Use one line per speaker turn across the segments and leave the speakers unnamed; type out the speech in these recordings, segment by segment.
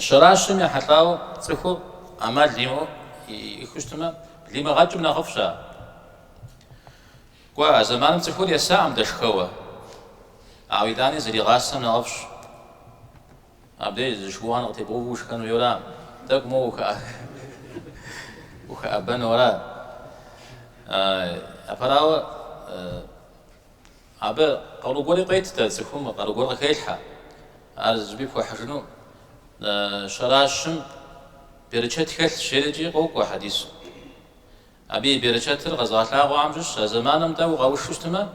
شراشم يا حلاو تسخو أمال ليمو يخشتما ليما غاجم نخفشا قوا زمان تسخو يا سام دشخوا عويداني زري غاسم نخفش أبدي زشوان غتبو وش كانوا يولا دك مو وخ أبن ورا أفراو أبا قالوا قولي قيت تسخو ما قالوا قولي خيلها أرز بيكو حجنو شراشم برشة خل شرجي قوق حديث أبي برشة الغزالة وعمجش زمانم ده وغوش شتما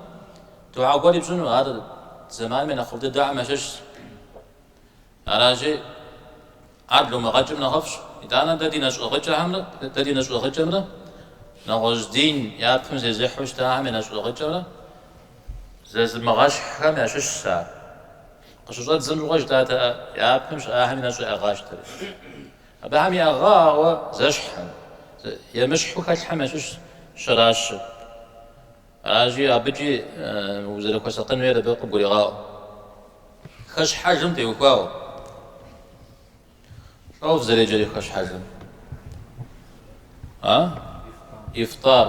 دعاء قولي بجنو هذا زمان من أخذ الدعاء مشش أراجي عدلو مغجم نخفش إذا أنا ددي نشأ غجة همرة ددي نشأ غجة همرة نغز دين يابكم زي زحوش تاعم نشأ غجة همرة زي مغاش حكم يشش ساعة قشرات زمجوج داتا يابكمش أهم نشأ أغاش تري أبهم يأغا وزشحن يمشحو كالحم يشش شراش راجي أبجي وزير كوسقن وير بقبول غاو خش حجم تيوكاو شوف زي جري خش حجم إفطار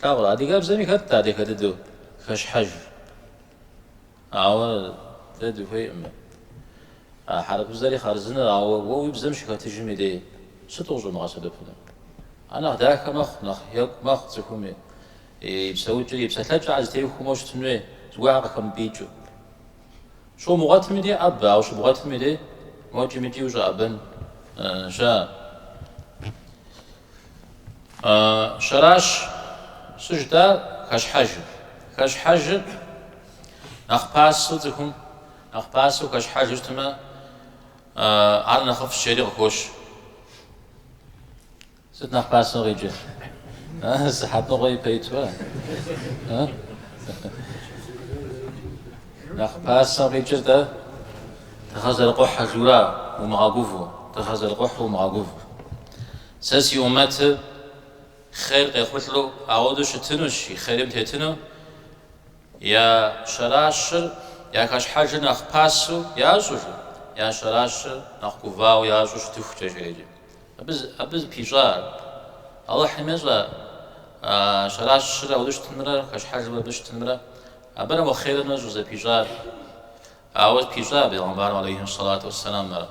تاغل هذه قاب زمي كتا هذه كتدو خش حجم تدو في حرب زري خارزنا وو بزمش كتجمي دي ستوجو مغاسل بفنا أنا ذاك مخ يك مخ تكومي يبسوي جري يبسلج عز تيوكو موش تنوي زواغ كم بيجو شو مغات مدي أبا أو شو مغات مدي موجي مدي وجا أبن جا شراش سجدة كش حج نخباسو تكون نخباسو كش حج تما على نخف الشريق كوش ست نخباسو غيجي سحبنا غي بيتوا نخباسو غيجي ده تخزر القح جورا ومعاقوفو تخزر القح ومعاقوفو ساسي أمته خير قيخوتلو عودوش تنوشي خيرم تيتنو يا شراشر يا كاش حاجة نخباسو يا زوجو يا شراشر نخكوفاو يا زوج تفوت جيجي أبز بيجار الله حميزة شراشر عودوش تنمرة كاش حاجة بدوش تنمرة أبنا وخير نزوز بيجار عود بيجار بيغمبار عليه الصلاة والسلام مرة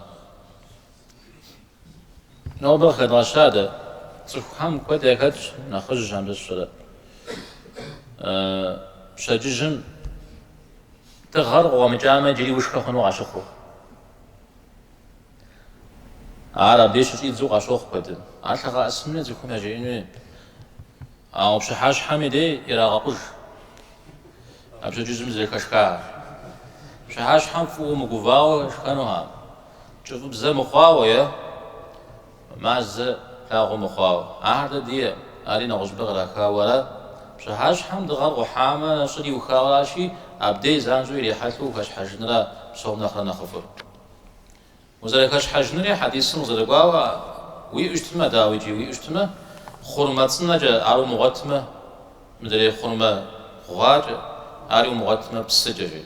نوبل خداشادة هم كده كده نخرج هم بالصلاة شججم تغرق ومجامع جري وش كخنو عشقه عربيش جيد زوق عشق كده عشق اسمه زكون جيني أو بشحاش حميدي يراقوش أبشر جزم زي كشكار بشحاش حم فوق مقواو شكانوها شوف بزم خواو يا معز لاغو مخاو عهد دي أرينا غزبغ لكا ولا بشحاش حمد غرق وحامة نصري وخاراشي أبدي زانزوي ريحاتو كاش حجنرا بصوم نخرا نخفر وزر كاش حجنرا حديث وزر قاوا وي اجتما داويجي وي اجتما خرماتنا جا عرو مغتمة مدري خرمة غاج عرو مغتمة بسجري